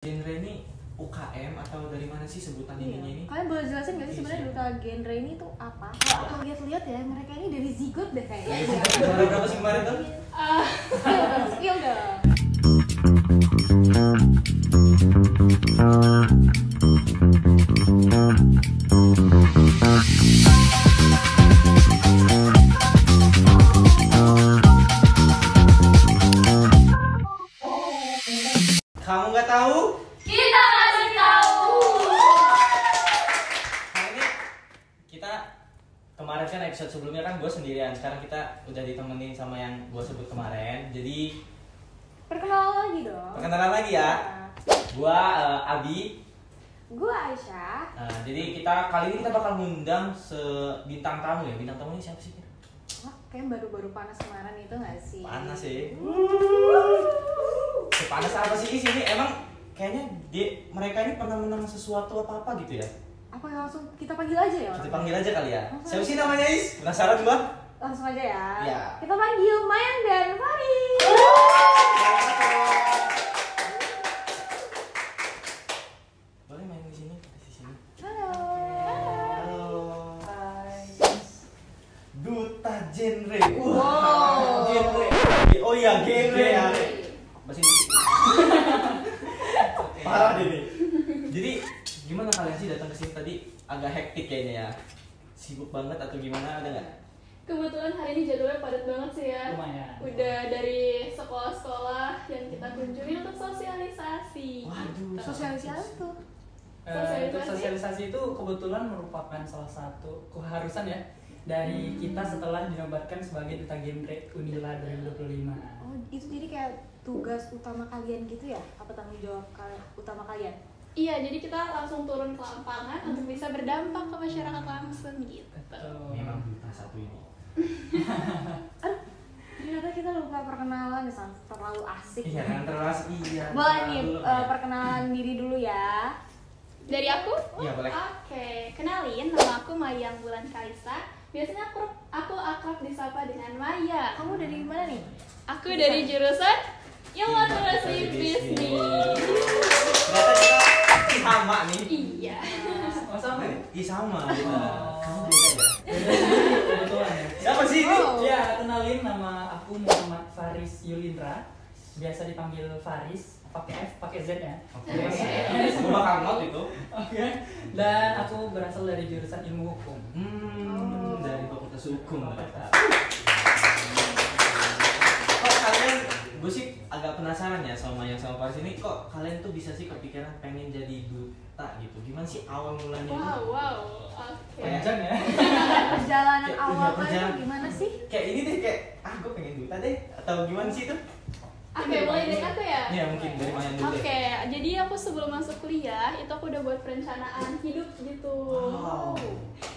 Genre ini UKM atau dari mana sih sebutan ininya ini? Kalian boleh jelasin nggak sih sebenarnya duta genre ini tuh apa? Kalau aku lihat-lihat ya, mereka ini dari zigot deh kayaknya. Juara berapa sih kemarin tuh? Iya udah. Kamu nggak tahu? Kita kasih tahu. Hari ini kita kemarin kan episode sebelumnya kan gue sendirian. Sekarang kita udah ditemenin sama yang gue sebut kemarin. Jadi Perkenalan lagi dong. perkenalan lagi ya. Gue Abi. Gue Aisyah. Jadi kita kali ini kita bakal ngundang bintang tamu ya. Bintang tamu ini siapa sih? Wah, kayak baru-baru panas kemarin itu nggak sih? Panas sih. Sepanas apa sih di sini? Emang kayaknya mereka ini pernah menang sesuatu apa gitu ya? Apa yang langsung kita panggil aja ya? Kita orangnya? panggil aja kali ya. Langsung Siapa aja. sih namanya Is? Penasaran gua? Langsung aja ya. Iya. Kita panggil Mayang dan Faris. Boleh main di sini? Di sini. Halo. Halo. Duta genre. Wow. Genre. Oh iya, genre ya. Bahasa Inggris. Parah deh nih. Jadi gimana kalian sih datang ke sini tadi? Agak hektik kayaknya ya. Sibuk banget atau gimana, ada nggak? Kebetulan hari ini jadwalnya padat banget sih ya. Lumayan. Udah dari sekolah-sekolah yang kita kunjungi untuk sosialisasi. Waduh, Sosialisasi tuh. Untuk sosialisasi itu kebetulan merupakan salah satu keharusan ya dari kita setelah dinobatkan sebagai duta genre Unila 2025. Oh, itu jadi kayak tugas utama kalian gitu ya? Apa tanggung jawab utama kalian? Iya, jadi kita langsung turun ke lapangan untuk bisa berdampak ke masyarakat langsung gitu. Memang duta satu ini. Ternyata kita lupa perkenalan ya, terlalu asik. Iya kan terus iya. Boleh nih Dulu, ya. perkenalan diri dulu ya. Dari aku? Iya, boleh. Oke, kenalin, nama aku Mayang Bulan Kaisa. Biasanya aku akrab disapa dengan Maya. Kamu dari mana nih? Aku dari jurusan Ilmu Administrasi Bisnis. Ternyata kita sama nih. Iya. Oh sama ya? Iya sama kita. Oh. Kamu beda ya? Kebetulan ya. Siapa sih ini? Oh. Ya, kenalin nama aku Muhammad Faris Yulindra. Biasa dipanggil Faris, pakai F, pakai Z ya. Oke. Gue bakal note itu. Oke. Dan aku berasal dari jurusan Ilmu Hukum. Dari Fakultas Hukum ternyata. Kok kalian, gue sih agak penasaran ya sama yang sama Faris ini. Kok kalian tuh bisa sih kepikiran pengen jadi duta gitu? Gimana sih awal mulanya itu? Wow. Oke. Panjang ya. Perjalanan Kayak awal dunia kalian perjalanan. tuh gimana sih? Kayak ini deh, kayak gue pengen duta deh. Atau gimana sih itu? Oke, mulai dari aku ya. Iya mungkin dari Mayan dulu deh. Oke, jadi aku sebelum masuk kuliah itu aku udah buat perencanaan hidup gitu. Wow.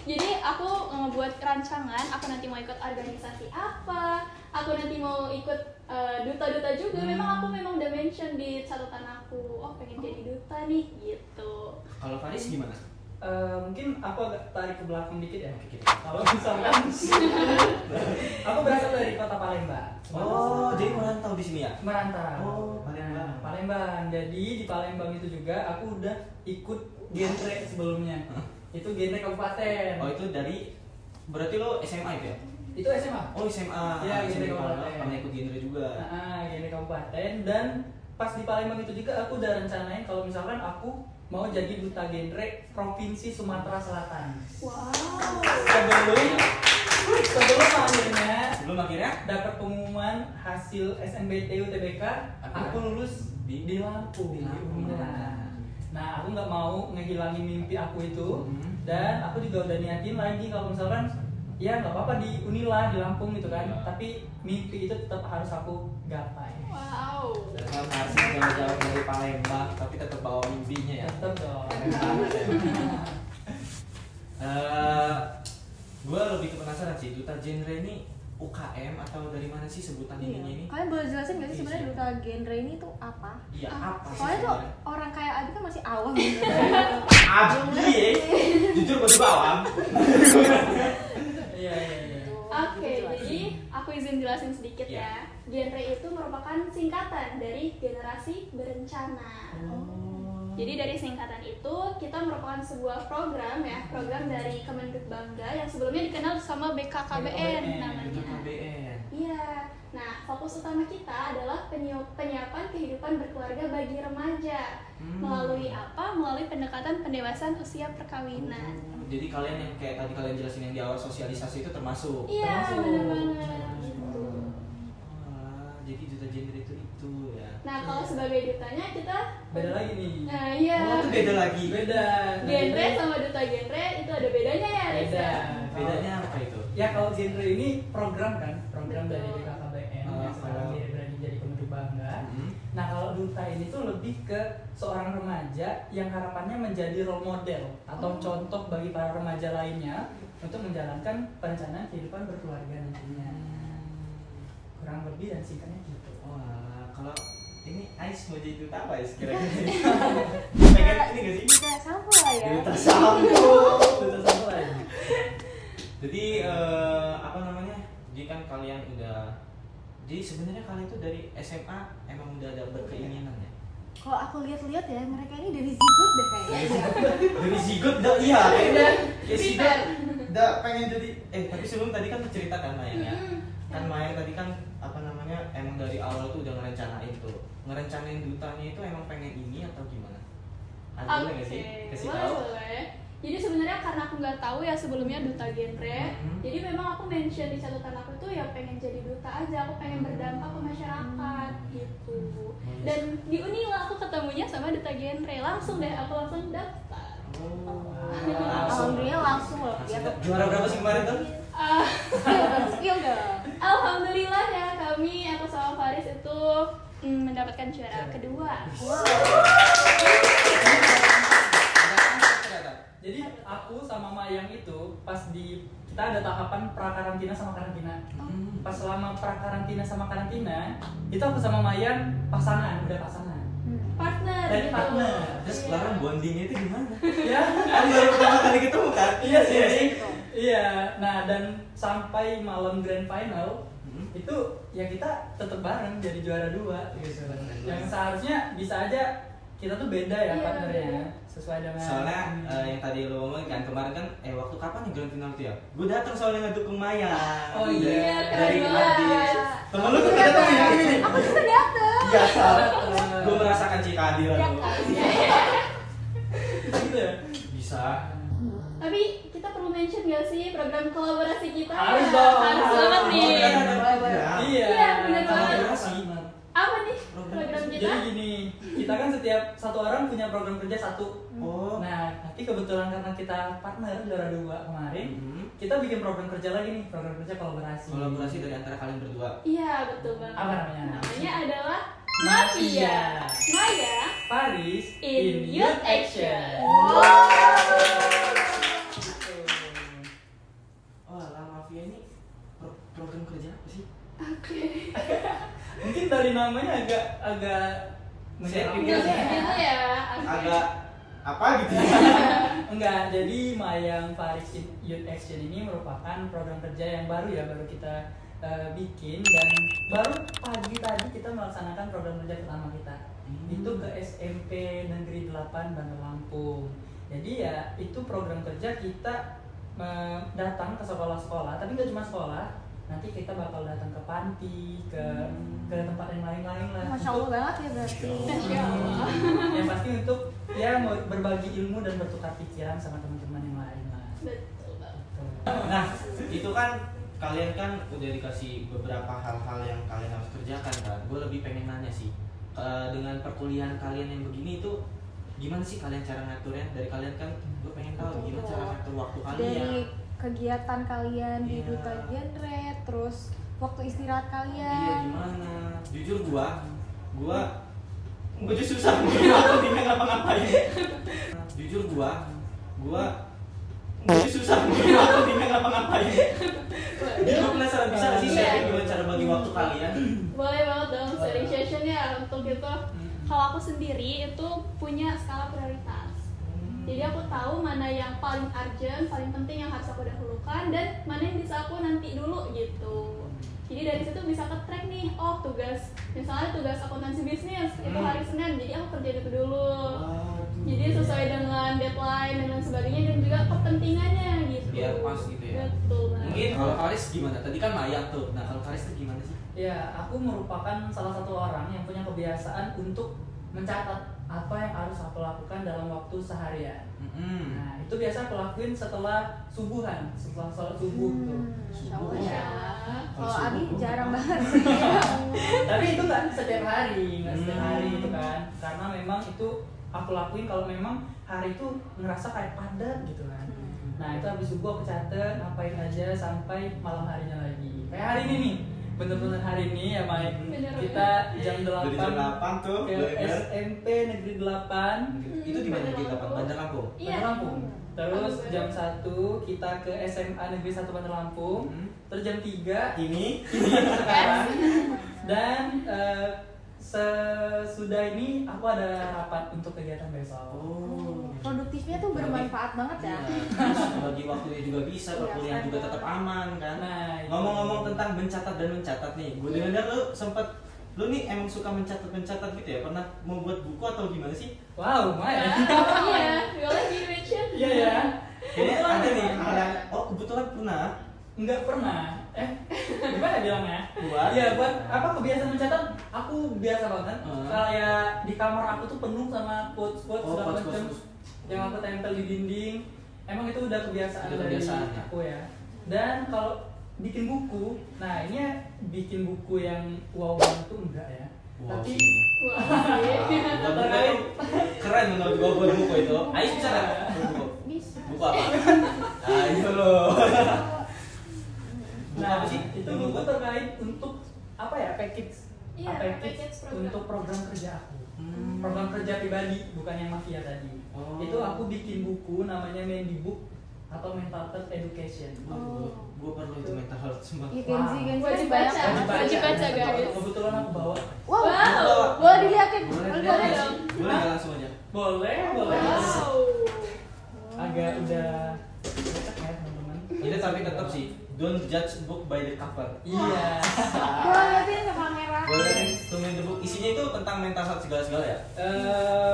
Jadi aku ngebuat rancangan, aku nanti mau ikut organisasi apa, aku nanti mau ikut duta-duta juga. Memang aku udah mention di catatan aku, oh pengen jadi duta nih gitu. Kalau Faris gimana? Mungkin aku agak tarik ke belakang dikit ya. Oke, kita. Kalau misalkan aku berasal dari kota Palembang. Oh, jadi merantau di sini ya? Merantau. Oh, Palembang. Nah, Palembang. Jadi di Palembang itu juga aku udah ikut genre sebelumnya. Itu genre kabupaten. Oh, itu dari berarti lo SMA itu ya? Itu SMA. Oh, SMA. Iya, SMA genre kabupaten. pernah ikut genre juga. Genre kabupaten, dan pas di Palembang itu juga aku udah rencanain kalau misalkan aku mau jadi duta genre Provinsi Sumatera Selatan. Wow. Sebelum akhirnya dapat pengumuman hasil SNBT UTBK, aku lulus di Lampung. Di Lampung. Nah, aku nggak mau ngehilangin mimpi aku itu, Hmm. dan aku juga udah niatin lagi kalau misalkan ya nggak apa-apa di Unila di Lampung gitu kan, tapi mimpi itu tetap harus aku gapai. Wow. Dan kalau Faris jauh-jauh dari Palembang, tapi tetap bawa mimpinya ya. Tetap dong. Gue lebih ke penasaran sih, duta genre ini UKM atau dari mana sih sebutan ininya ini? Kalian boleh jelasin nggak sih Iya, sebenarnya sih. duta genre ini tuh apa? Iya, apa sih Soalnya tuh sebenarnya? orang kayak Abi kan masih awam gitu. Abi ya, jujur gue juga awam. Iya. Oke, Gitu, jadi aku izin jelasin sedikit Iya. ya. Genre itu merupakan singkatan dari generasi berencana. Jadi dari singkatan itu kita merupakan sebuah program ya, program dari Kemendikbangga yang sebelumnya dikenal sama BKKBN namanya. BKKBN. Iya. Nah, fokus utama kita adalah penyiapan kehidupan berkeluarga bagi remaja. Melalui apa? Melalui pendekatan pendewasaan usia perkawinan. Jadi kalian yang kayak tadi kalian jelasin yang di awal sosialisasi itu termasuk. Iya, benar banget. Jadi duta gender itu ya. Nah, kalau sebagai dutanya kita Beda lagi nih. Nah, iya. Oh, itu beda lagi. Beda. Nah, Genre ini sama duta genre itu ada bedanya ya, Riz? beda. Bedanya apa itu? Ya kalau genre ini program kan, program dari Betul. BKKBN Oh, yang sekarang kalau- berani jadi Kemendikbangga. Hmm. Nah kalau duta ini tuh lebih ke seorang remaja yang harapannya menjadi role model atau contoh bagi para remaja lainnya untuk menjalankan perencanaan kehidupan berkeluarga nantinya. Kurang lebih dan singkatnya gitu. Wah, kalau ini Ais mau jadi duta apa Ais kira-kira? Pengen ini gak sih? Duta sampo lah ya. Duta sampo. Duta sampo lagi. Jadi apa namanya? Jadi kan kalian udah. Jadi sebenarnya kalian tuh dari SMA emang udah ada berkeinginan ya? Kalau aku lihat-lihat ya, mereka ini dari zigot deh kayaknya. Dari zigot dah iya kayaknya. Ya zigot Prepare. udah pengen jadi tapi sebelum tadi kan menceritakan Mayang ya. Mm-mm. Kan Mayang tadi kan apa namanya emang dari awal tuh udah ngerencanain tuh. Ngerencanain dutanya itu emang pengen ini atau gimana? Ada boleh nggak sih? Kasih boleh, tahu. boleh. Jadi sebenarnya karena aku nggak tahu ya sebelumnya duta genre, jadi memang aku mention di catatan aku tuh ya pengen jadi duta aja, aku pengen berdampak ke masyarakat gitu. Dan di Unila aku ketemunya sama duta genre, langsung deh aku langsung daftar. Oh. Alhamdulillah langsung loh. Ya, Juara berapa sih kemarin tuh? Ah, skill dong. Alhamdulillah ya kami aku sama Faris itu mendapatkan juara kedua. Jadi aku sama Mayang itu pas di kita ada tahapan prakarantina sama karantina. Pas selama prakarantina sama karantina, itu aku sama Mayang pasangan, udah pasangan. Partner Jadi gitu. partner. Terus sekarang bondingnya itu gimana? Ya, Kan baru pertama kali ketemu kan? iya sih. Iya. Nah, dan sampai malam grand final itu ya kita tetap bareng jadi juara 2 gitu. Yang seharusnya bisa aja kita tuh beda ya Iya, partnernya beda. sesuai dengan Soalnya yang tadi lo ngomongin kan kemarin kan waktu kapan nih grand final tuh ya? Gue datang soalnya ngedukung Maya. Oh iya, dari keren Adis. banget. Temen lu tuh datang ya ini nih. Aku juga dateng. Biasa. Gue merasakan kehadiran Ya lo. kan. gitu ya. Bisa. Tapi kita perlu mention gak sih program kolaborasi kita? Harus ya? dong. Harus banget nih. Iya. Iya, bener banget. Kolaborasi. Apa nih Program program kita? Jadi gini, kita kan setiap satu orang punya program kerja satu. Oh. Nah, tapi kebetulan karena kita partner juara 2 kemarin, kita bikin program kerja lagi nih, program kerja kolaborasi. Kolaborasi dari antara kalian berdua. Iya, betul banget. Apa namanya? Namanya adalah Mafia. Maya Paris in Youth Action. Gitu. Oh, lah Mafia ini program kerja apa sih? Mungkin dari namanya agak Saya Gitu pikir ya. agak apa gitu ya? Enggak, jadi Mayang Paris in Youth Action ini merupakan program kerja yang baru ya, baru kita bikin dan baru pagi tadi kita melaksanakan program kerja pertama kita. Itu ke SMP Negeri 8 Bandar Lampung. Jadi ya itu program kerja kita datang ke sekolah-sekolah, tapi nggak cuma sekolah. Nanti kita bakal datang ke panti, ke tempat yang lain-lain lah. Masya Allah banget ya berarti. Masya Allah. Yang pasti untuk ya mau berbagi ilmu dan bertukar pikiran sama teman-teman yang lain lah. Betul banget. Nah, itu kan kalian kan udah dikasih beberapa hal-hal yang kalian harus kerjakan kan. Gue lebih pengen nanya sih, dengan perkuliahan kalian yang begini itu gimana sih kalian cara ngaturnya? Dari kalian kan gue pengen tahu gimana cara ngatur waktu kalian. Dari kegiatan kalian di Iya. duta genre, terus waktu istirahat Iya kalian. gimana? Jujur gue aja susah aku tinggal ngapa-ngapain. Jujur gue aja susah aku tinggal ngapa-ngapain. Jadi gue penasaran bisa nggak sih Iya. sharing gimana cara bagi waktu kalian? Boleh banget dong sharing session ya untuk itu. Kalau aku sendiri itu punya skala prioritas. Jadi aku tahu mana yang paling urgent, paling penting yang harus aku dahulukan dan mana yang bisa aku nanti dulu gitu. Jadi dari situ bisa ke track nih, oh misalnya tugas akuntansi bisnis itu hari Senin, jadi aku kerjain itu dulu. Jadi sesuai dengan deadline dan lain sebagainya dan juga kepentingannya gitu. Biar pas gitu ya. Betul banget. Mungkin kalau Faris gimana? Tadi kan Mayang tuh. Nah kalau Faris tuh gimana sih? Ya, aku merupakan salah satu orang yang punya kebiasaan untuk mencatat apa yang harus aku lakukan dalam waktu seharian. Nah, itu biasa aku lakuin setelah subuhan, setelah sholat subuh tuh. Shower ya. Kalau Kalau Abi subuh. jarang banget sih. Tapi itu nggak setiap hari, nggak setiap hari itu kan. Karena memang itu aku lakuin kalau memang hari itu ngerasa kayak padat gitu kan. Nah, itu habis subuh aku catet ngapain aja sampai malam harinya lagi. Kayak hari ini nih. Bener-bener hari ini ya Mike, Bener. kita jam 8 Dari jam 8 tuh, ke bener. SMP Negeri 8 Itu di mana kita Pak? Bandar Lampung. Iya. Bandar Lampung. Terus jam 1 kita ke SMA Negeri 1 Bandar Lampung. Terus jam 3 Ini sekarang. Dan sesudah ini aku ada rapat untuk kegiatan besok. Produktifnya tuh bermanfaat banget ya. Terus bagi waktunya juga bisa, Iya, perkuliahan juga tetap aman kan. Nah, itu. Ngomong-ngomong tentang mencatat dan mencatat nih, gue dengar lu sempat lu nih emang suka mencatat gitu ya? Pernah membuat buku atau gimana sih? Wow, lumayan. Iya, boleh di mention. Iya ya. Kayaknya Kebetulan ada nih. memang. Oh kebetulan pernah. Enggak pernah. Gimana bilangnya? Buat? Iya, buat apa kebiasaan mencatat? Aku biasa banget. Kayak di kamar aku tuh penuh sama quotes-quotes segala macam quotes. yang aku tempel di dinding. Emang itu udah kebiasaan Udah dari kebiasaan, ya? aku ya. Dan kalau bikin buku, nah ini bikin buku yang wow banget tuh enggak ya. Wow, Tapi sih. Wah, Buku itu keren menurut gue buat buku itu. Ais bisa nggak? Buku. Bisa. Buku apa? Ayo lo. nah, apa sih? itu buku terkait untuk apa ya? Package. Iya, package program. untuk program kerja aku. Program kerja pribadi, bukan yang mafia tadi. Oh. Itu aku bikin buku namanya Mendibook atau Mental Health Education. Gue perlu itu mental health semua. Iya Genzi, Genzi Wajib banyak baca. banget. Wajib baca, guys. Kebetulan aku bawa. Wow, Wow. boleh dilihatin. Boleh Boleh dilihat dong. sih? Boleh nggak langsung aja? Boleh, boleh. Wow. Agak udah cocok ya teman-teman. Ini tapi tetap sih, don't judge book by the cover. Iya. Boleh lihatin ke kamera. Boleh tumin the book. Isinya itu tentang mental health segala-segala ya?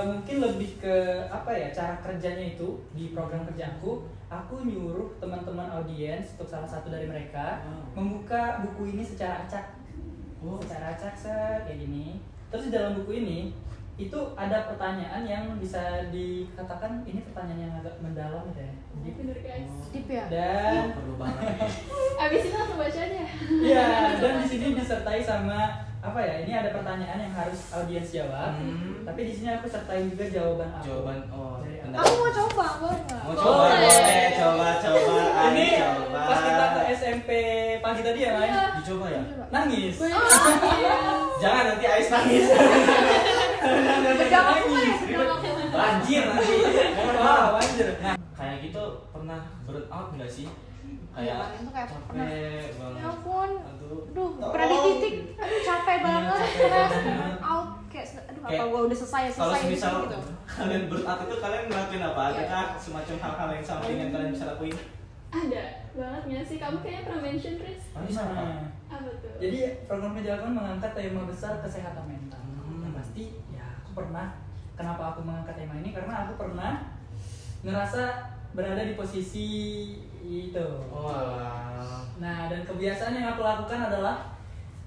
Mungkin lebih ke apa ya, cara kerjanya itu di program kerjaku. Aku nyuruh teman-teman audiens untuk salah satu dari mereka membuka buku ini secara acak. Secara acak kayak gini. Terus di dalam buku ini itu ada pertanyaan yang bisa dikatakan ini pertanyaan yang agak mendalam gitu ya. Jadi Bener guys. Deep ya. dan Perlu banget. Abis ini langsung baca aja. iya, dan di sini disertai sama apa ya? Ini ada pertanyaan yang harus audiens jawab. Tapi di sini aku sertain juga jawaban aku. Jawaban Dari aku. Aku mau coba, boleh nggak? Mau coba? Boleh, coba. Ini Ayo, coba. pas kita ke SMP pagi tadi ya, Mai? Iya. Dicoba ya? Coba. Nangis. Jangan nanti Ais nangis. Bedak aku ya. Banjir nanti. Mohon maaf. Wah, anjir. Nah, Kayak gitu pernah burn out nggak sih? Kayak Itu kayak pernah. capek Ya banget. ampun. Aduh. Aduh, pernah di titik, aduh capek banget, capek stres, banget. out, kayak, aduh apa Kayak, gua udah selesai Kalau semisal gitu. kalian burn out itu kalian ngelakuin apa? Adakah semacam hal-hal yang sama dengan kalian bisa lakuin? Ada banget nggak sih? Kamu kayaknya pernah mention, Chris. nah. Apa tuh? Jadi program kerja aku mengangkat tema besar kesehatan mental. Yang pasti ya aku pernah. Kenapa aku mengangkat tema ini? Karena aku pernah ngerasa berada di posisi itu. Wah. Nah, dan kebiasaan yang aku lakukan adalah,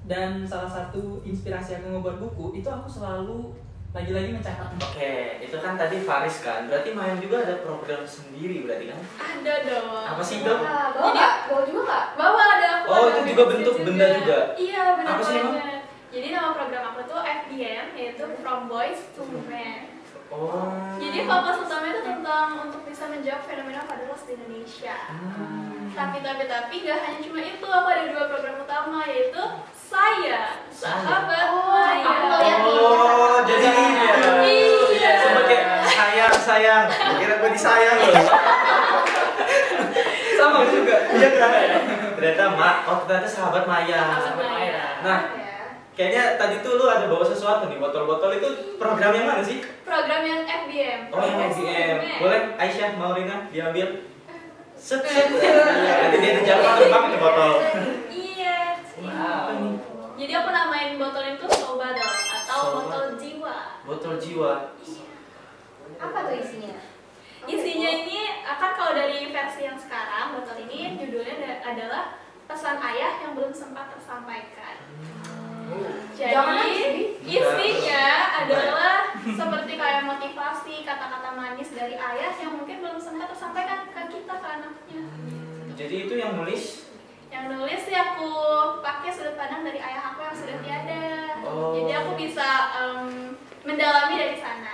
dan salah satu inspirasi aku membuat buku itu aku selalu lagi-lagi mencatat. Oke, itu kan tadi Faris kan. Berarti Mayang juga ada program sendiri berarti kan? Ada dong. Apa sih itu? Bawa juga nggak? Bawa ada aku. Oh, ada itu juga message bentuk benda juga? Iya, benar Apa sih emang? banget. Jadi nama program aku tuh FBM, yaitu From Boys to Men. Oh. Jadi fokus utama itu tentang untuk bisa menjawab fenomena faderless di Indonesia. Tapi nggak hanya cuma itu, aku ada 2 program utama, yaitu saya, sahabat Maya. aku ngeliat nih. Oh, jadi ini ya. Iya. Sempat kayak sayang. Kira gue disayang loh. Sama juga. Iya kan? Ternyata ternyata sahabat Maya. Sahabat Maya. Nah, kayaknya tadi tuh lu ada bawa sesuatu nih, botol-botol itu program yang mana sih? Program yang FBM. Oh, yang From Boys to FGM. Men. Boleh Aisyah, Maurina diambil. Set. Nanti dia di jalan terbang itu botol. Iya. Wow. aku namain botol itu Sobadol atau Soba. botol jiwa. Botol jiwa. Apa tuh isinya? Isinya ini akan kalau dari versi yang sekarang botol ini judulnya adalah pesan ayah yang belum sempat tersampaikan. Jangan Jadi nangis, isinya adalah seperti kayak motivasi, kata-kata manis dari ayah yang mungkin belum sempat tersampaikan ke kita, ke anaknya. Jadi itu yang nulis. Yang nulis sih aku pakai sudut pandang dari ayah aku yang sudah tiada. Oh. Jadi aku bisa mendalami dari sana.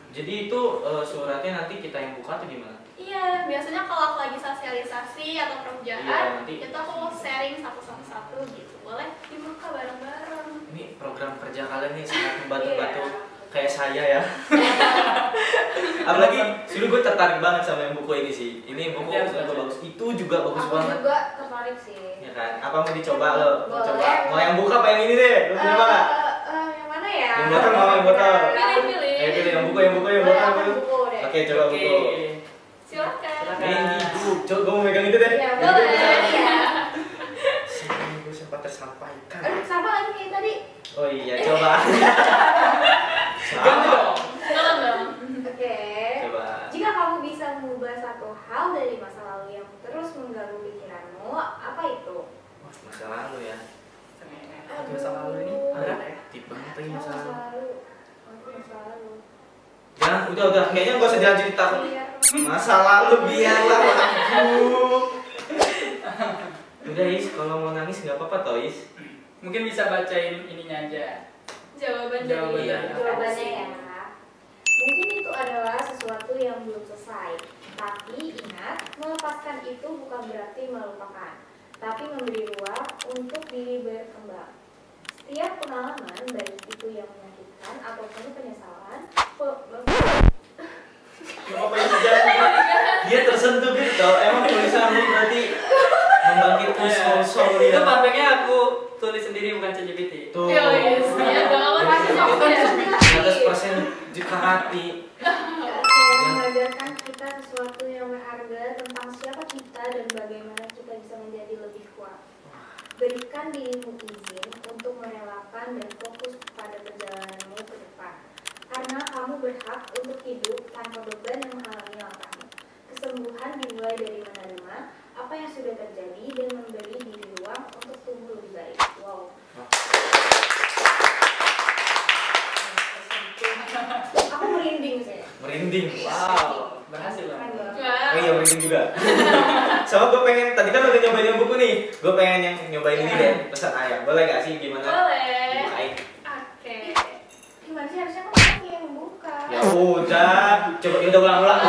Jadi itu suratnya nanti kita yang buka atau gimana? Iya, biasanya kalau aku lagi sosialisasi atau kerjaan, Iya, nanti. itu aku sharing satu gitu. Boleh dibuka bareng-bareng. Ini program kerja kalian nih sangat membantu-bantu Iya. kayak saya ya. Apalagi dulu gue tertarik banget sama yang buku ini sih. Ini buku Iya, bagus. Itu juga bagus Aku banget. juga tertarik sih. Ya kan? Apa mau dicoba lo? Mau Boleh. coba? Mau yang buka apa yang ini deh? Lo punya mana? Yang mana ya? Yang botol mau yang botol. Pilih-pilih. Pilih yang buku, yang Boleh, botol. aku buku deh. Oke, coba Oke. buku. Silakan. Ini hidup. Coba gue mau megang itu deh. Ya, Hidup. boleh. Iya. Gue sempat tersampaikan. Sama lagi kayak tadi. Oh iya, coba. Ganti dong. Tolong dong. Oke. Coba. Jika kamu bisa mengubah satu hal dari masa lalu yang terus mengganggu pikiranmu, apa itu? Wah, masa lalu ya. Aduh, masa lalu ini berat ya. Tip banget lagi Oh, masa lalu. Masa lalu. Jangan, udah. Kayaknya gak usah jalan cerita. Biar Masa lalu biarlah aku. Udah Is, kalau mau nangis nggak apa-apa toh Is. Mungkin bisa bacain ininya aja. Jawaban Jawaban dari dari- jawabannya ya. Mungkin itu adalah sesuatu yang belum selesai. Tapi ingat, melepaskan itu bukan berarti melupakan, tapi memberi ruang untuk diri berkembang. Setiap pengalaman, baik itu yang menyakitkan ataupun penyesalan, Apa yang terjadi? Dia tersentuh gitu toh. Emang tulisan lu berarti membangkitkan soul dia. Itu perfectnya aku tulis sendiri bukan ChatGPT. Tuh. Iya dong. Pasti 100% jika hati. mengajarkan kita sesuatu yang berharga tentang siapa kita dan bagaimana kita bisa menjadi lebih kuat. Berikan dirimu izin untuk merelakan dan fokus pada perjalananmu ke depan. Karena kamu berhak untuk hidup tanpa beban yang menghalangi langkahmu. Kesembuhan dimulai dari menerima apa yang sudah terjadi dan memberi diri ruang untuk tumbuh lebih baik. Wow. Aku merinding sih. Merinding. Wow, berhasil loh. Keren banget. Oh iya merinding juga. Sama gue pengen, tadi kan udah nyobain yang buku nih. Gue pengen yang nyobain ini deh, pesan ayah. Boleh gak sih gimana? Boleh. Dibukain. Oke. Gimana sih harusnya kamu yang membuka? Ya udah, coba udah ulang-ulang.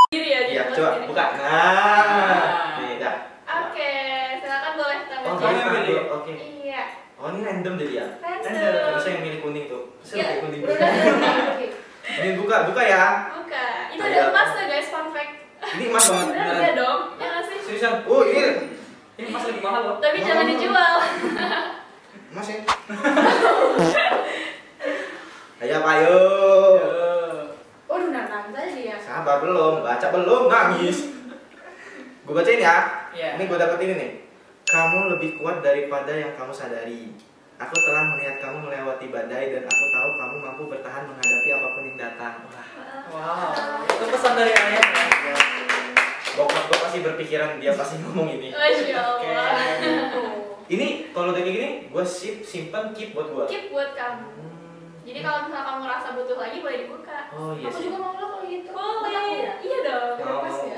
Diri ya. Iya, dibuat coba sendiri. buka. Nah, nih dah. Oke, silakan boleh kita Oh, baca. boleh yang pilih. tahu. Oke. Iya. Oh, ini random jadi ya? Random. Bisa yang milih kuning tuh. Bisa Iya. yang kuning. Oke. Ini buka ya. Buka. Itu Ada ada apa? emas tuh guys, fun fact. Ini emas banget. Bener beneran. ya dong? Ya nggak sih? Seriusan. Oh, ini Ini mas lagi mahal loh. Tapi jangan dijual. emas ya. Ayo, Pak, yuk. Waduh, nantang saja dia. Sabar belum, baca belum, nangis. Gue bacain ya. Iya. Ini gue dapet ini nih. Kamu lebih kuat daripada yang kamu sadari. Aku telah melihat kamu melewati badai dan aku tahu kamu mampu bertahan menghadapi apapun yang datang. Wah, Wow, itu pesan dari ayah. ya. Bokap gue pasti berpikiran dia pasti ngomong ini. Masya Allah. Ini kalau udah kayak gini, gue simpen keep buat gue. Keep buat kamu. Jadi kalau misalnya kamu ngerasa butuh lagi boleh dibuka. Oh iya Aku sih. juga mau lo kalau gitu. Boleh. Aku ya. Iya dong. Mau. Pas ya.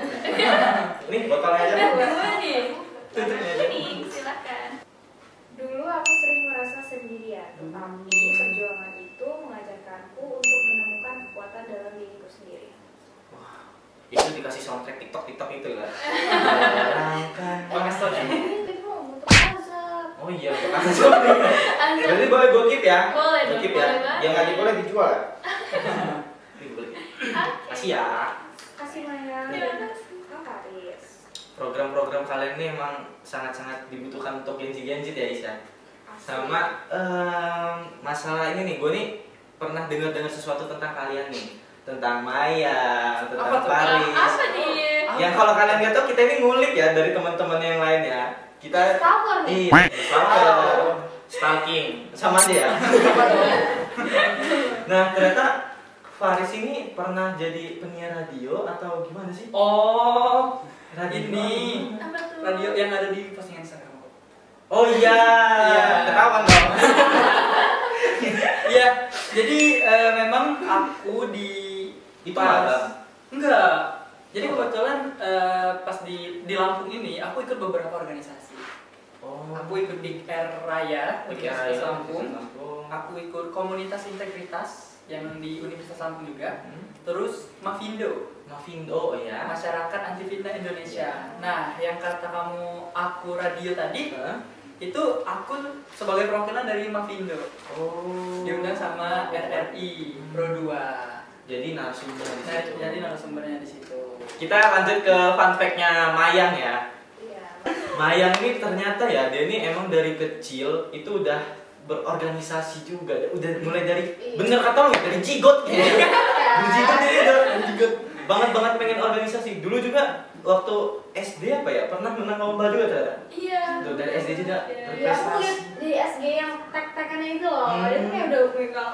Ini botolnya aja. Udah dua nih. Tutupnya aja. Ini silakan. Dulu aku sering merasa sendirian, tetapi perjuangan itu mengajarkanku untuk menemukan kekuatan dalam diriku sendiri. Wah, itu dikasih soundtrack TikTok itu lah. Pakai stone. Ini tadi mau untuk azab. Oh iya, makasih soundtrack. Anjir. Berarti boleh gue keep ya? Boleh Gua dong, keep boleh ya. banget. Yang nggak boleh dijual. Ini boleh. Oke. Kasih ya. Kasih Maya Iya. dan Kak Karis. Program-program kalian ini emang sangat-sangat dibutuhkan untuk Genji ya Isa. Sama masalah ini nih, gue nih pernah dengar sesuatu tentang kalian nih, tentang Maya, tentang Apa tuh? Paris. Apa nih? Yang kalau kalian nggak tahu kita ini ngulik ya dari teman-teman yang lain ya. kita Stalker nih. stalking sama dia. Nah, ternyata Faris ini pernah jadi penyiar radio atau gimana sih? Oh, Radio ini Apa tuh? radio yang ada di postingan Instagram aku. Oh iya, Iya. ketahuan dong. Iya, jadi memang aku di Itu magang? Enggak. Jadi kebetulan pas di Lampung ini aku ikut beberapa organisasi. Oh, Aku ikut Big Air Raya Universitas Lampung. Lampung. Aku ikut komunitas integritas yang di Universitas Lampung juga. Hmm. Terus Mavindo, Mavindo ya. Masyarakat Anti Fitnah Indonesia. Nah, yang kata kamu aku radio tadi, Hah? itu aku sebagai perwakilan dari Mavindo. Oh. Diundang sama RRI Pro 2. Jadi narasumber di Nah, situ. jadi narasumbernya di situ. Kita lanjut ke fun fact-nya Mayang ya. Iya. Mayang ini ternyata ya, dia ini emang dari kecil itu udah berorganisasi juga. Udah mulai dari Iya. bener kata lu dari jigot gitu. Iya. Dari jigot ini udah jigot banget pengen organisasi. Dulu juga waktu SD apa ya? Pernah menang lomba juga ternyata. Iya. Tuh, dari SD juga. Iya, aku lihat di SG yang tek-tekannya itu loh. Hmm. Dia tuh kayak udah megang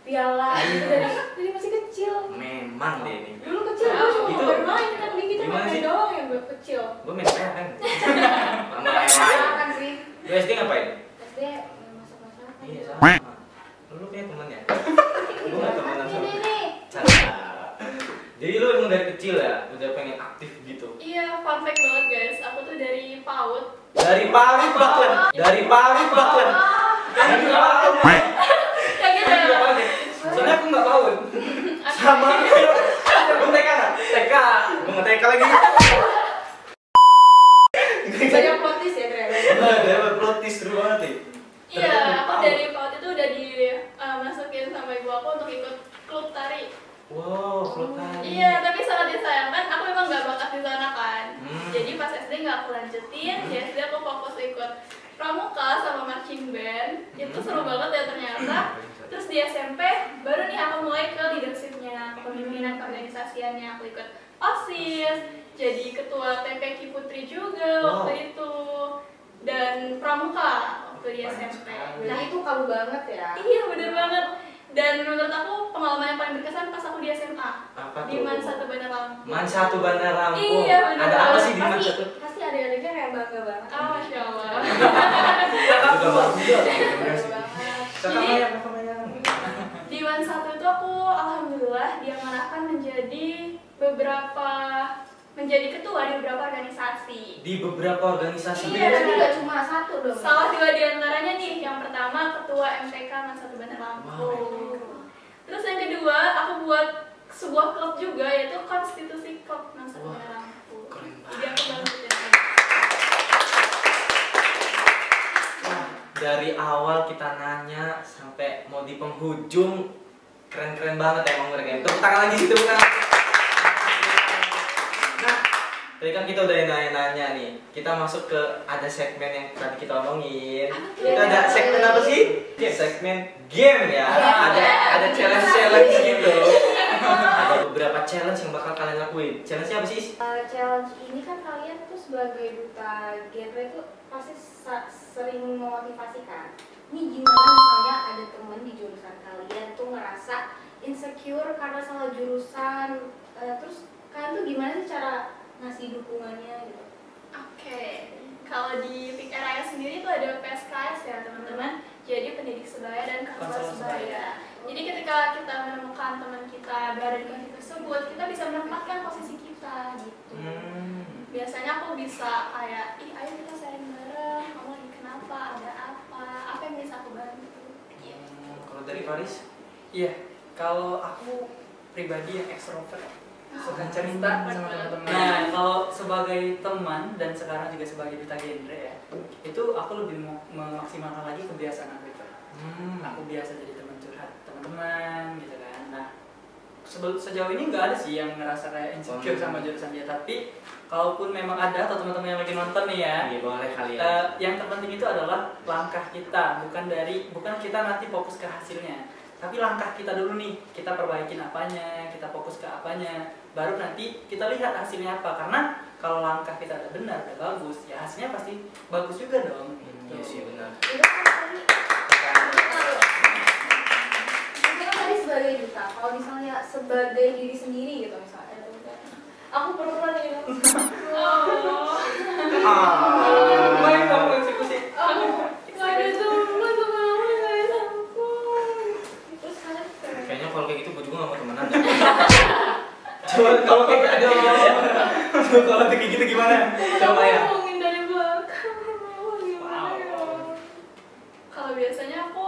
piala gitu dari masih kecil. Memang deh ini. Dulu kecil Itu gue bermain kan kita gimana sih? main doang yang kecil. Gue main PR kan. Sama lain-lain. Kan sih. Lu SD ngapain? SD masak-masakan. Iya sama. Lu punya teman ya? Gue gak temenan sama. Ini nih. Jadi lu emang dari kecil ya udah pengen aktif gitu. Iya, fun fact banget guys. Aku tuh dari PAUD. Dari PAUD bahkan. Dari PAUD bahkan. Dari PAUD. Kayak gitu ya. Soalnya aku nggak tahu. Sama. Gue TK nggak? TK. Gue nggak TK lagi. Banyak plotis ya ternyata. Dia berprotes seru banget nih. Iya, aku dari PAUD itu udah dimasukin sama ibu aku untuk ikut klub tari. Wow, klub tari. Iya, tapi sangat disayangkan aku memang nggak bakat di sana kan. Hmm. Jadi pas SD nggak aku lanjutin, di SD aku fokus ikut pramuka sama marching band. Itu seru banget ya ternyata. Terus di SMP baru nih aku mulai ke leadershipnya, kepemimpinan keorganisasiannya. Aku ikut OSIS, jadi ketua TPQ Putri juga Wow. waktu itu, dan pramuka waktu di SMP. Nah itu kamu banget ya. Iya bener banget. Dan menurut aku pengalaman yang paling berkesan pas aku di SMA. Apa Di tuh? Man 1 Bandar Lampung. Man 1 Bandar Lampung. Iya, bener Ada apa banget. sih di Man 1? Pasti adik-adiknya kayak bangga banget. Ah, Masya Allah. Juga bangga. Bangga banget. Kakak Jadi Mayang, kakak Mayang. di Man 1 itu aku alhamdulillah diamanahkan menjadi ketua di beberapa organisasi. Di beberapa organisasi. Iya. Berarti nggak cuma satu dong. Salah 2 diantaranya nih. Yang pertama ketua MTK Man 1 Bandar Lampung. Terus yang kedua aku buat sebuah klub juga yaitu Konstitusi Klub Man 1 Bandar Lampung. Keren Jadi aku banget ya. Wah, dari awal kita nanya sampai mau di penghujung keren-keren banget emang mereka. Tepuk tangan lagi situ kan. Nah, tadi kan kita udah nanya-nanya nih. Kita masuk ke ada segmen yang tadi kita omongin. Kita ada segmen apa sih? Segmen game ya. Ada challenge gitu. Ada beberapa challenge yang bakal kalian lakuin. Challenge-nya apa sih? Challenge ini kan kalian tuh sebagai duta genre itu pasti sering memotivasikan. Ini gimana misalnya ada temen di jurusan kalian tuh ngerasa insecure karena salah jurusan, terus kalian tuh gimana sih cara ngasih dukungannya gitu? Oke, kalau di Big Air Raya sendiri tuh ada PSKS ya teman-teman. Jadi pendidik sebaya dan konselor sebaya. Jadi ketika kita menemukan teman kita berada di kondisi tersebut, kita bisa menempatkan posisi kita gitu. Biasanya aku bisa kayak, ayo kita sharing bareng, kamu lagi kenapa, ada apa yang bisa aku bantu gitu. Kalau dari Faris? Iya, kalau aku pribadi yang ekstrovert, suka cerita sama teman-teman. Nah, kalau sebagai teman dan sekarang juga sebagai duta genre ya, itu aku lebih memaksimalkan lagi kebiasaan aku itu. Aku biasa jadi teman curhat teman-teman gitu kan. Nah, sejauh ini nggak ada sih yang ngerasa kayak insecure sama jurusan dia. Tapi kalaupun memang ada atau teman-teman yang lagi nonton nih ya, Iya, boleh kalian. yang terpenting itu adalah langkah kita, bukan kita nanti fokus ke hasilnya. Tapi langkah kita dulu nih, kita perbaikin apanya, kita fokus ke apanya, baru nanti kita lihat hasilnya apa. Karena kalau langkah kita udah benar, udah bagus, ya hasilnya pasti bagus juga dong. Iya sih benar. Itu kan tadi sebagai duta. Kalau misalnya sebagai diri sendiri gitu misalnya. Aku perempuan gitu. Baik kamu eksekusi. Aku nggak ada teman aku nggak ada teman. Terus kalian Kayaknya kalau kayak gitu gue juga gak mau temenan deh. Coba kalau kayak gitu, kalau kayak gitu gimana? Coba ya. ngomongin dari belakang gimana ya? Kalau biasanya aku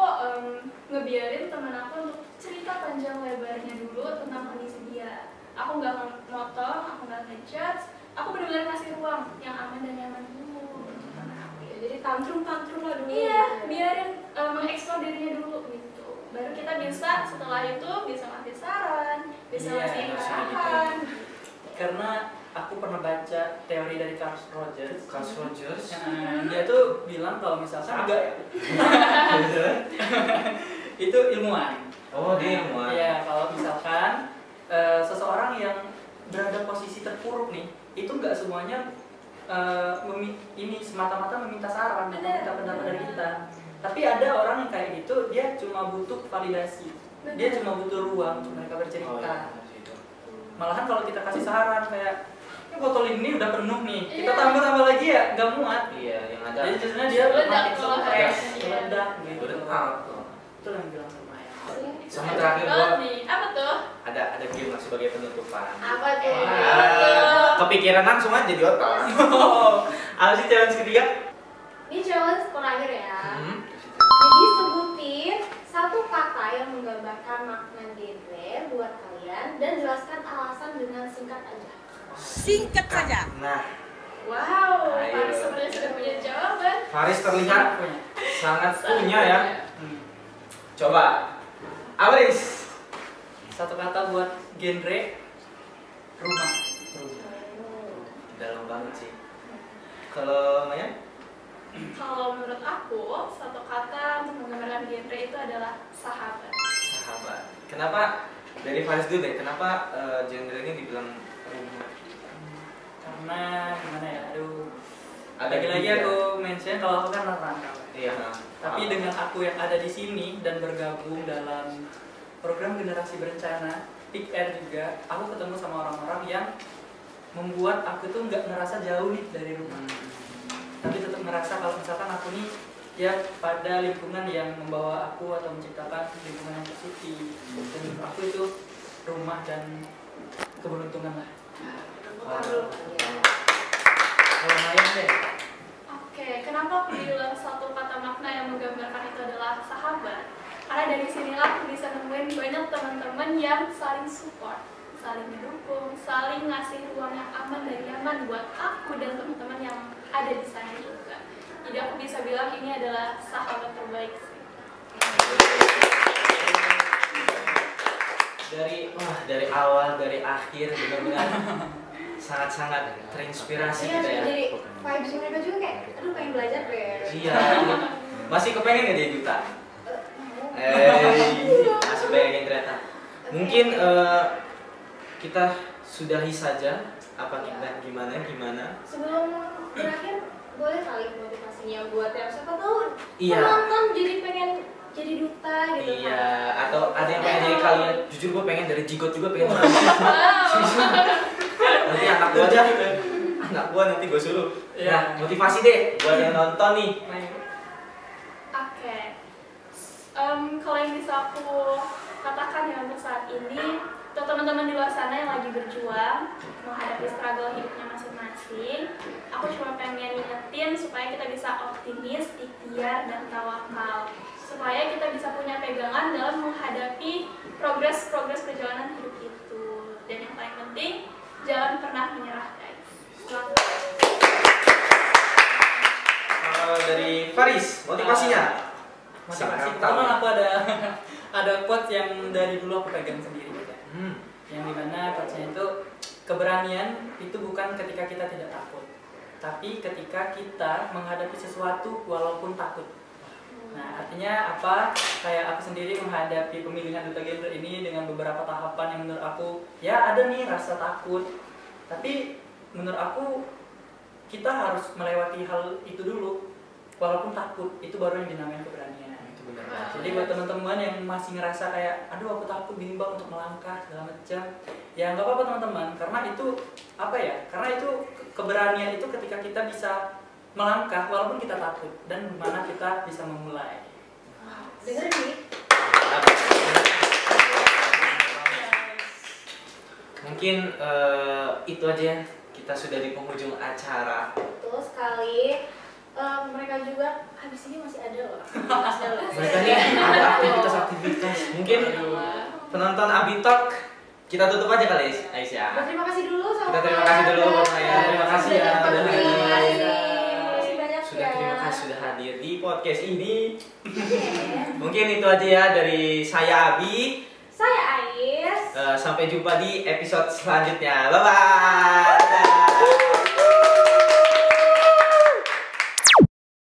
ngebiarin teman aku untuk cerita panjang lebarnya dulu tentang kondisi dia. Aku nggak motong, aku nggak ngejudge, aku benar-benar ngasih ruang yang aman dan nyaman dulu untuk teman aku. ya, jadi tantrum lah dulu. Iya, biarin mengeksplor dirinya dulu gitu. Baru kita bisa setelah itu bisa ngasih saran, bisa Iya, ngasih bisa arahan. Karena aku pernah baca teori dari Carl Rogers. Carl Rogers. Dia tuh bilang kalau misalkan itu ilmuwan. Oh dia ilmuwan. Iya, kalau misalkan seseorang yang berada posisi terpuruk nih, itu nggak semuanya ini semata-mata meminta saran, meminta pendapat dari kita. Tapi ada orang yang kayak gitu, dia cuma butuh validasi, dia cuma butuh ruang untuk mereka bercerita. Oh, iya, gitu. Malahan kalau kita kasih saran kayak, botol ini udah penuh nih, kita Iya. tambah lagi ya, nggak muat. Iya yang ada. Jadi sebenarnya dia Meledak makin kalau stres, kayak, meledak gitu. Meledak. Itu yang bilang sama ya. Sama terakhir Banget gua nih. Apa tuh? ada game lah sebagai penutupan. Apa tuh? Kepikiran langsung aja di otak. Apa sih challenge ketiga? Ini challenge terakhir ya. Hmm. Jadi sebutin satu kata yang menggambarkan makna genre buat kalian dan jelaskan alasan dengan singkat aja. Singkat saja. Nah, Wow, Ayo. Faris sebenarnya sudah punya jawaban. Faris terlihat Punya. sangat punya ya. Hmm. Coba. Apa Riz? Satu kata buat genre rumah. Dalam banget sih. Kalau Maya? Kalau menurut aku, satu kata untuk menggambarkan genre itu adalah sahabat. Sahabat. Kenapa dari Faris dulu deh? Kenapa genre ini dibilang rumah? Karena gimana ya, aduh. Ada Lagi-lagi tiga. aku mention kalau aku kan rantau. Iya. Tapi dengan aku yang ada di sini dan bergabung dalam program generasi berencana, Pick Air juga, aku ketemu sama orang-orang yang membuat aku tuh nggak ngerasa jauh nih dari rumah. Tapi tetap ngerasa kalau misalkan aku nih ya pada lingkungan yang membawa aku atau menciptakan lingkungan yang positif. Dan menurut aku itu rumah dan keberuntungan lah. Kalau Mayang deh. Oke, kenapa aku bilang satu kata makna yang menggambarkan itu adalah sahabat? Karena dari sinilah aku bisa nemuin banyak teman-teman yang saling support, saling mendukung, saling ngasih ruang yang aman dan nyaman buat aku dan teman-teman yang ada di sana juga. Jadi aku bisa bilang ini adalah sahabat terbaik sih. Dari awal dari akhir benar-benar sangat-sangat terinspirasi Iya, kita ya. jadi vibes mereka juga kayak, aduh pengen belajar deh. Iya. Masih kepengen nggak jadi duta? Mau. Masih pengen ternyata. Mungkin kita sudahi saja apa kita gimana? Sebelum berakhir, boleh kali motivasinya buat yang siapa tahu Iya. penonton jadi pengen jadi duta gitu Iya, kan. atau ada yang pengen jadi kalian. Jujur gue pengen dari jigot juga pengen. Nanti anak gue aja. Anak gue nanti gue suruh. Iya. Nah, motivasi deh buat yang nonton nih. Oke. Kalau yang bisa aku katakan ya untuk saat ini, untuk teman-teman di luar sana yang lagi berjuang menghadapi struggle hidupnya masing-masing, aku cuma pengen ngingetin supaya kita bisa optimis, ikhtiar, dan tawakal, supaya kita bisa punya pegangan dalam menghadapi progres perjalanan hidup itu. Dan yang paling penting, jangan pernah menyerah, guys. Kalau dari Faris, motivasinya? Motivasi Sangat pertama tahu. aku ada quote yang dari dulu aku pegang sendiri gitu. Yang dimana quotes-nya itu, keberanian itu bukan ketika kita tidak takut, tapi ketika kita menghadapi sesuatu walaupun takut. Nah, artinya apa? Kayak aku sendiri menghadapi pemilihan duta gender ini dengan beberapa tahapan yang menurut aku ya ada nih rasa takut. Tapi menurut aku kita harus melewati hal itu dulu. Walaupun takut, itu baru yang dinamakan keberanian. Itu benar. Jadi buat teman-teman yang masih ngerasa kayak aduh aku takut, bimbang untuk melangkah segala macam, ya nggak apa-apa teman-teman, karena itu apa ya? Karena itu keberanian itu ketika kita bisa melangkah walaupun kita takut dan mana kita bisa memulai. Dengar nih. Mungkin itu aja, kita sudah di penghujung acara. Betul sekali. Mereka juga habis ini masih ada loh. Mereka ini ada aktivitas-aktivitas. Mungkin penonton Abitalk kita tutup aja kali Aisyah. Terima kasih dulu sama Kita terima kasih dulu Bapak ya. Terima kasih ya udah hadir. Terima kasih Sudah hadir di podcast ini. Mungkin itu aja ya dari saya Abi. Saya Ais. Sampai jumpa di episode selanjutnya. Bye bye.